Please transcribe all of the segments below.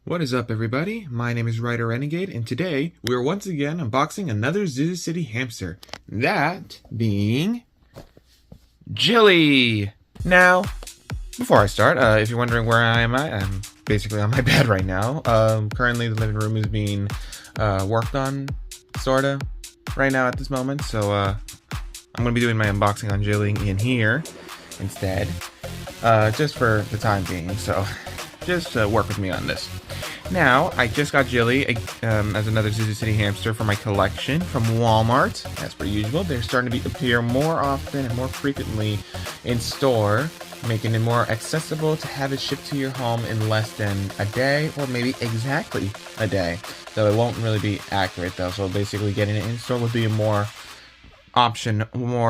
What is up, everybody? My name is Ryder Renegade, and today we are once again unboxing another ZhuZhu City hamster. That being Jilly. Now, before I start, if you're wondering where I am at, I'm basically on my bed right now. Currently, the living room is being worked on, sorta, right now at this moment. So I'm gonna be doing my unboxing on Jilly in here instead, just for the time being. So just work with me on this. Now, I just got Jilly as another ZhuZhu City hamster for my collection from Walmart. As per usual, they're starting to appear more often and more frequently in store, making it more accessible to have it shipped to your home in less than a day, or maybe exactly a day. Though it won't really be accurate though, so basically getting it in store would be a more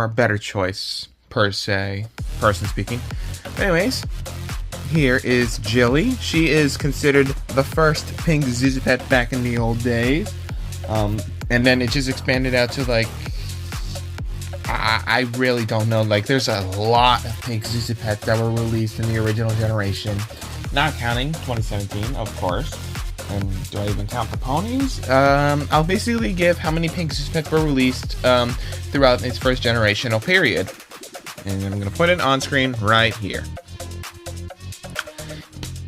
better choice, per se, person speaking. But anyways, here is Jilly. She is considered the first pink ZhuZhu Pet back in the old days. And then it just expanded out to, like, I really don't know. Like, there's a lot of pink ZhuZhu Pets that were released in the original generation. Not counting 2017, of course. And do I even count the ponies? I'll basically give how many pink ZhuZhu Pets were released throughout its first generational period. And I'm going to put it on screen right here.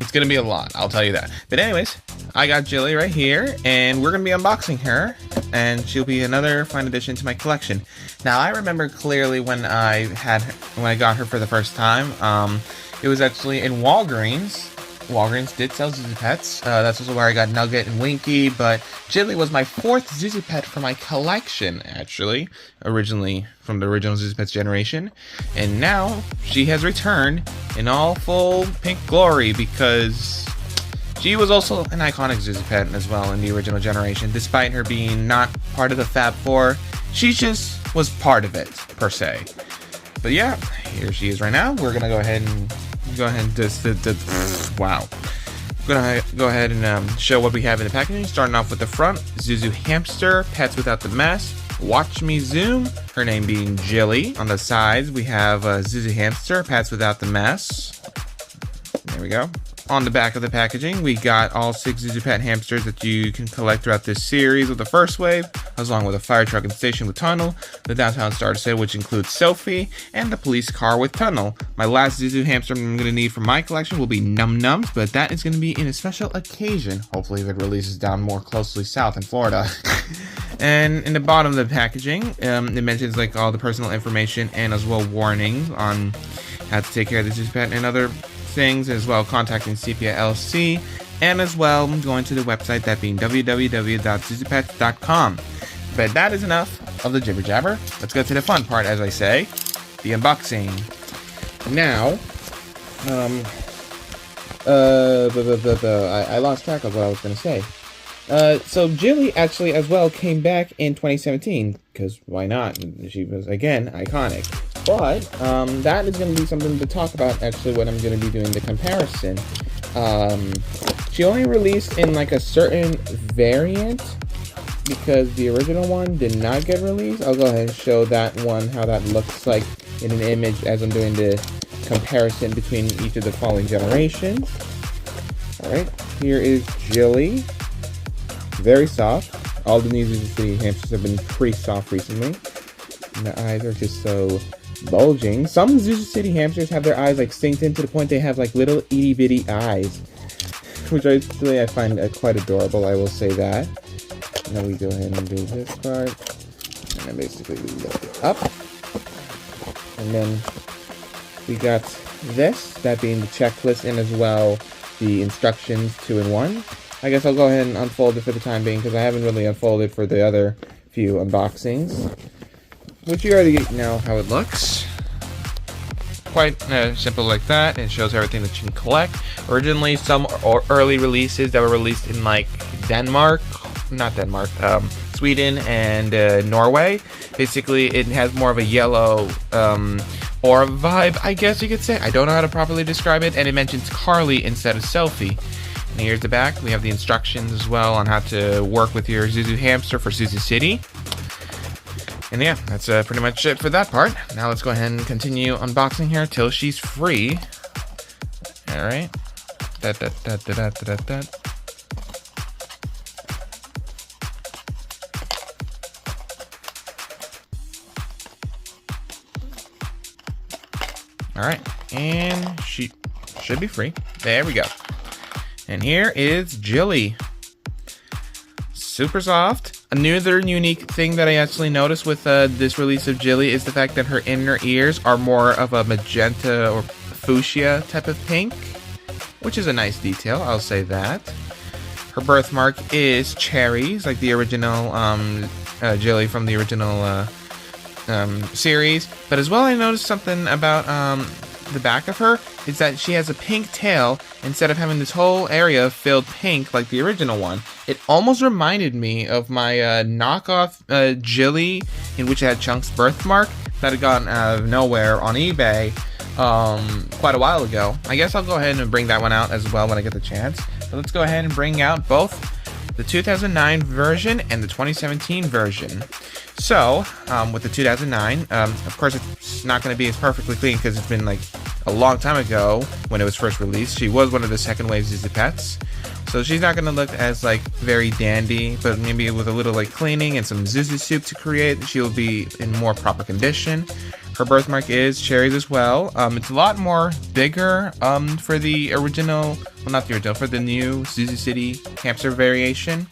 It's gonna be a lot, I'll tell you that. But anyways, I got Jilly right here, and we're gonna be unboxing her, and she'll be another fine addition to my collection. Now, I remember clearly when I got her for the first time. It was actually in Walgreens. Walgreens did sell ZhuZhu Pets. That's also where I got Nugget and Winky, but Jilly was my fourth ZhuZhu Pet for my collection, actually. Originally, from the original ZhuZhu Pets generation. And now, she has returned in all full pink glory, because she was also an iconic ZhuZhu Pet as well in the original generation. Despite her being not part of the Fab Four, she just was part of it, per se. But yeah, here she is right now. We're gonna go ahead and wow. I'm gonna go ahead and show what we have in the packaging. Starting off with the front, ZhuZhu Hamster, Pets Without the Mess. Watch me zoom. Her name being Jilly. On the sides, we have ZhuZhu Hamster, Pets Without the Mess. There we go. On the back of the packaging, we got all 6 ZhuZhu Pet hamsters that you can collect throughout this series with the first wave, along with a fire truck and station with tunnel, the downtown starter set, which includes Sophie, and the police car with tunnel. My last ZhuZhu hamster I'm going to need for my collection will be Num Nums, but that is going to be in a special occasion. Hopefully if it releases down more closely south in Florida. And in the bottom of the packaging, it mentions like all the personal information and as well warnings on how to take care of the ZhuZhu Pet and other things, as well contacting Sepia LC, and as well going to the website, that being www.ZhuZhupets.com. But that is enough of the jibber jabber. Let's go to the fun part, as I say, the unboxing. Now, I lost track of what I was going to say. So Jilly actually as well came back in 2017, because why not? She was, again, iconic. But that is going to be something to talk about, actually, when I'm going to be doing the comparison. She only released in like a certain variant, because the original one did not get released. I'll go ahead and show that one, how that looks like in an image as I'm doing the comparison between each of the following generations. Alright, here is Jilly. Very soft. All the new ZhuZhu City hamsters have been pretty soft recently. And the eyes are just so bulging. Some ZhuZhu City hamsters have their eyes like synced in to the point they have like little itty bitty eyes, which I find quite adorable, I will say that. And then we go ahead and do this part, and then basically we lift it up, and then we got this, that being the checklist, and as well the instructions 2-in-1. I guess I'll go ahead and unfold it for the time being, because I haven't really unfolded for the other few unboxings, which you already know how it looks. Quite simple like that. It shows everything that you can collect. Originally, some early releases that were released in like Sweden and Norway. Basically, it has more of a yellow aura vibe, I guess you could say. I don't know how to properly describe it, and it mentions Carly instead of Sophie. And here's the back. We have the instructions as well on how to work with your ZhuZhu hamster for ZhuZhu City. And yeah, that's pretty much it for that part. Now let's go ahead and continue unboxing here till she's free. Alright. Alright, and she should be free. There we go. And here is Jilly. Super soft. Another unique thing that I actually noticed with this release of Jilly is the fact that her inner ears are more of a magenta or fuchsia type of pink, which is a nice detail, I'll say that. Her birthmark is cherries, like the original Jilly from the original series. But as well, I noticed something about the back of her is that she has a pink tail instead of having this whole area filled pink like the original one. It almost reminded me of my knockoff Jilly, in which I had Chunk's birthmark that had gotten out of nowhere on eBay quite a while ago. I guess I'll go ahead and bring that one out as well when I get the chance. So let's go ahead and bring out both the 2009 version and the 2017 version. So, with the 2009, of course it's not going to be as perfectly clean because it's been like a long time ago when it was first released. She was one of the second wave ZhuZhu Pets. So she's not going to look as like very dandy, but maybe with a little like cleaning and some ZhuZhu soup to create, she'll be in more proper condition. Her birthmark is cherries as well. It's a lot more bigger for the original, well not the original, for the new ZhuZhu City Hamster variation.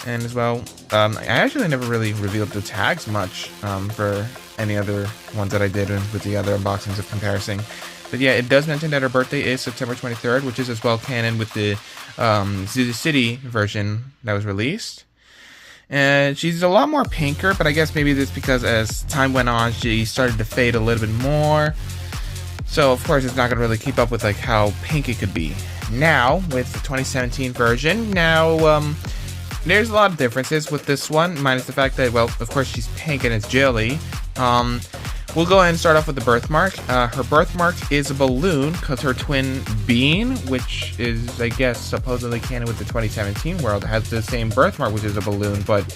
And as well, I actually never really revealed the tags much for any other ones that I did with the other unboxings of comparison. But yeah, it does mention that her birthday is September 23rd, which is as well canon with the ZhuZhu City version that was released. And she's a lot more pinker, but I guess maybe that's because as time went on, she started to fade a little bit more. So of course, it's not going to really keep up with like how pink it could be. Now, with the 2017 version, there's a lot of differences with this one, minus the fact that, well, of course she's pink and it's Jilly. We'll go ahead and start off with the birthmark. Her birthmark is a balloon because her twin Bean, which is, I guess, supposedly canon with the 2017 world, has the same birthmark, which is a balloon, but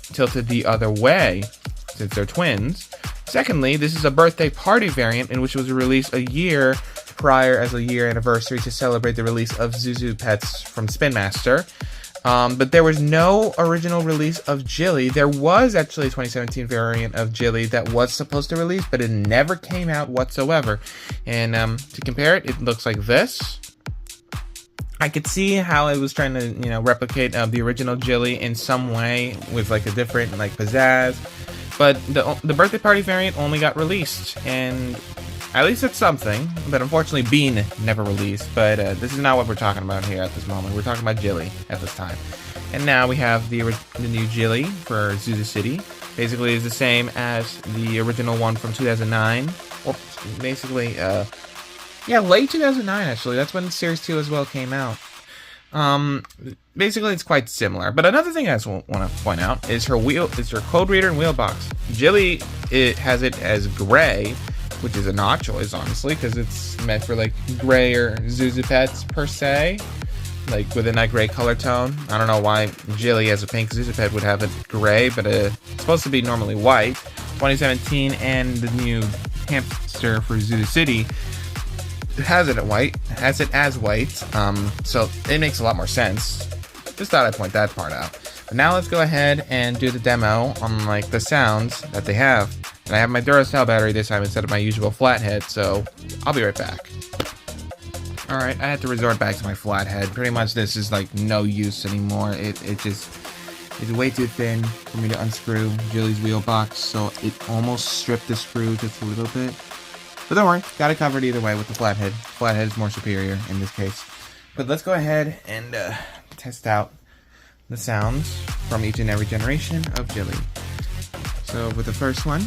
tilted the other way since they're twins. Secondly, this is a birthday party variant in which it was released a year prior as a year anniversary to celebrate the release of ZhuZhu Pets from Spin Master. But there was no original release of Jilly. There was actually a 2017 variant of Jilly that was supposed to release, but it never came out whatsoever. And to compare it, it looks like this. I could see how it was trying to, replicate the original Jilly in some way with like a different like pizzazz. But the birthday party variant only got released, and at least it's something. But unfortunately, Bean never released. But this is not what we're talking about here at this moment. We're talking about Jilly at this time. And now we have the new Jilly for ZhuZhu City. Basically, it's the same as the original one from 2009. Or basically, late 2009 actually. That's when Series 2 as well came out. Basically, it's quite similar. But another thing I just want to point out is her code reader and wheel box. Jilly, it has it as gray, which is an odd choice, honestly, because it's meant for like grayer ZhuZhu Pets per se, like within that gray color tone. I don't know why Jilly as a pink ZhuZhu Pet would have it gray, but it's supposed to be normally white. 2017 and the new Hamster for ZhuZhu City has it as white, so it makes a lot more sense. Just thought I'd point that part out. But now let's go ahead and do the demo on like the sounds that they have. And I have my Duracell battery this time instead of my usual flathead, so I'll be right back. Alright, I had to resort back to my flathead. Pretty much this is like no use anymore. It's way too thin for me to unscrew Jilly's wheel box, so it almost stripped the screw just a little bit. But don't worry, got it covered either way with the flathead. Flathead is more superior in this case. But let's go ahead and test out the sounds from each and every generation of Jilly. So with the first one,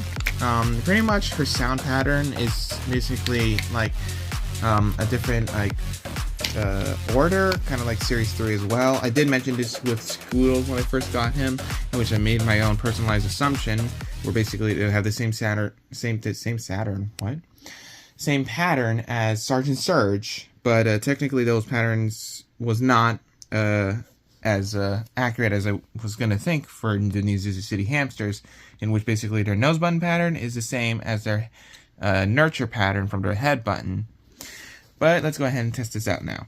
pretty much her sound pattern is basically like a different like order, kind of like Series 3 as well. I did mention this with Scoodles when I first got him, in which I made my own personalized assumption, where basically they have the same pattern as Sergeant Surge, but technically those patterns was not as accurate as I was going to think for the new ZhuZhu City hamsters, in which basically their nose button pattern is the same as their nurture pattern from their head button. But let's go ahead and test this out now.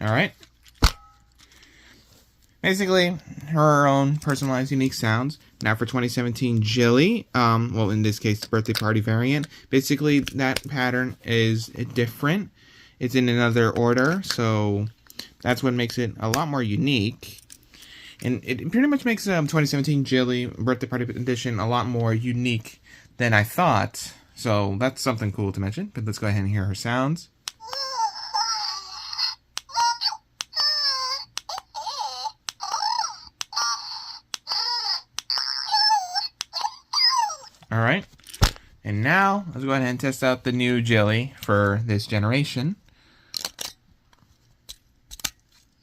Alright. Basically, her own personalized unique sounds. Now for 2017 Jilly, well in this case the birthday party variant, basically that pattern is different. It's in another order, so that's what makes it a lot more unique. And it pretty much makes 2017 Jilly birthday party edition a lot more unique than I thought. So that's something cool to mention, but let's go ahead and hear her sounds. Alright, and now let's go ahead and test out the new Jilly for this generation.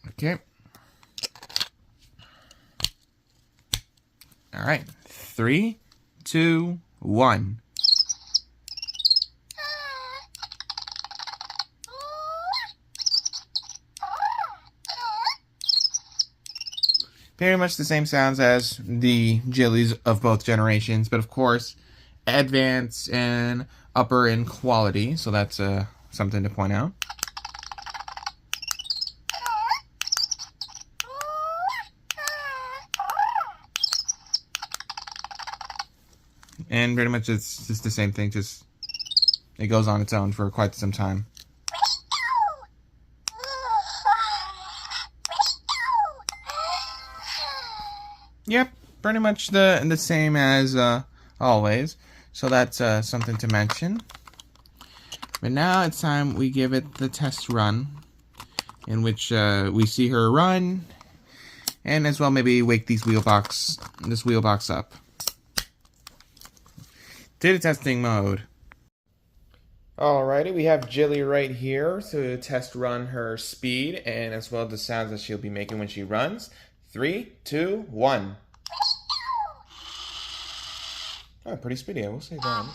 Okay. Alright, 3, 2, 1. Very much the same sounds as the Jillies of both generations, but of course, advanced and upper in quality, so that's something to point out. And pretty much it's just the same thing, just it goes on its own for quite some time. Yep, pretty much the same as always. So that's something to mention. But now it's time we give it the test run, in which we see her run, and as well maybe wake this wheel box up. To the testing mode. Alrighty, we have Jilly right here to test run her speed and as well the sounds that she'll be making when she runs. 3, 2, 1. Oh, pretty speedy, I will say that.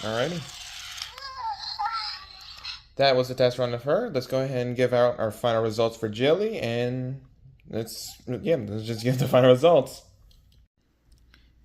Alrighty. That was the test run of her. Let's go ahead and give out our final results for Jilly, and let's just give the final results.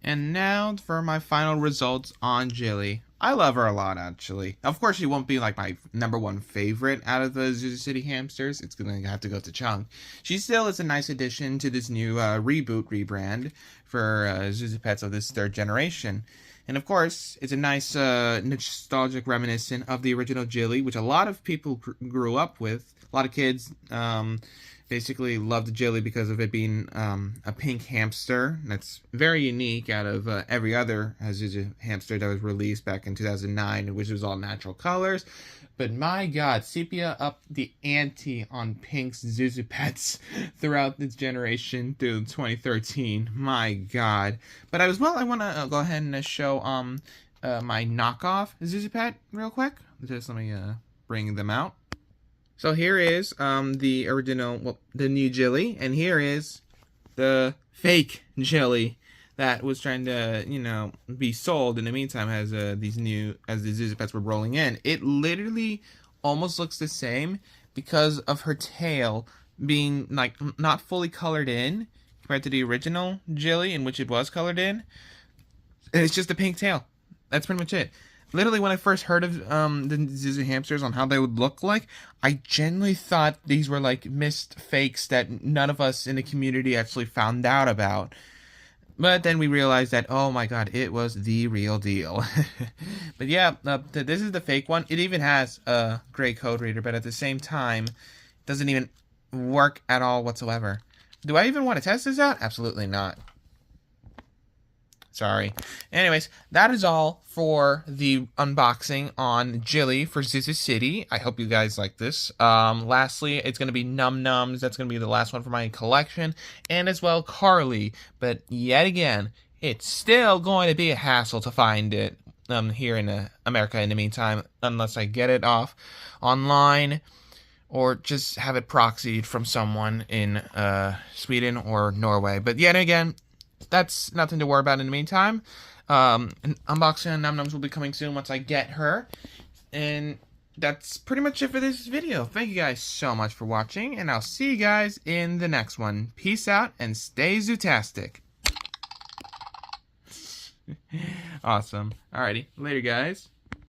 And now for my final results on Jilly. I love her a lot, actually. Of course, she won't be like my #1 favorite out of the ZhuZhu City hamsters. It's gonna have to go to Chunk. She still is a nice addition to this new rebrand for ZhuZhu Pets of this 3rd generation. And of course, it's a nice nostalgic reminiscent of the original Jilly, which a lot of people grew up with. A lot of kids basically loved Jilly because of it being a pink hamster. That's very unique out of every other ZhuZhu hamster that was released back in 2009, which was all natural colors. But my God, Sepia upped the ante on Pink's ZhuZhu Pets throughout this generation through 2013. My God. But I want to go ahead and show my knockoff ZhuZhu Pet real quick. Just let me bring them out. So here is the original, well, the new Jilly, and here is the fake Jilly that was trying to, you know, be sold in the meantime as the ZhuZhu Pets were rolling in. It literally almost looks the same because of her tail being like not fully colored in compared to the original Jilly, in which it was colored in. And it's just a pink tail. That's pretty much it. Literally, when I first heard of the ZhuZhu hamsters on how they would look like, I genuinely thought these were like missed fakes that none of us in the community actually found out about. But then we realized that, oh my God, it was the real deal. But yeah, this is the fake one. It even has a gray code reader, but at the same time, it doesn't even work at all whatsoever. Do I even want to test this out? Absolutely not. Sorry. Anyways, that is all for the unboxing on Jilly for ZhuZhu City. I hope you guys like this. Lastly, it's going to be Num Nums. That's going to be the last one for my collection. And as well, Carly. But yet again, it's still going to be a hassle to find it here in America in the meantime, unless I get it off online or just have it proxied from someone in Sweden or Norway. But yet again, that's nothing to worry about in the meantime. An unboxing on Num Nums will be coming soon once I get her. And that's pretty much it for this video. Thank you guys so much for watching, and I'll see you guys in the next one. Peace out, and stay zootastic. Awesome. Alrighty. Later, guys.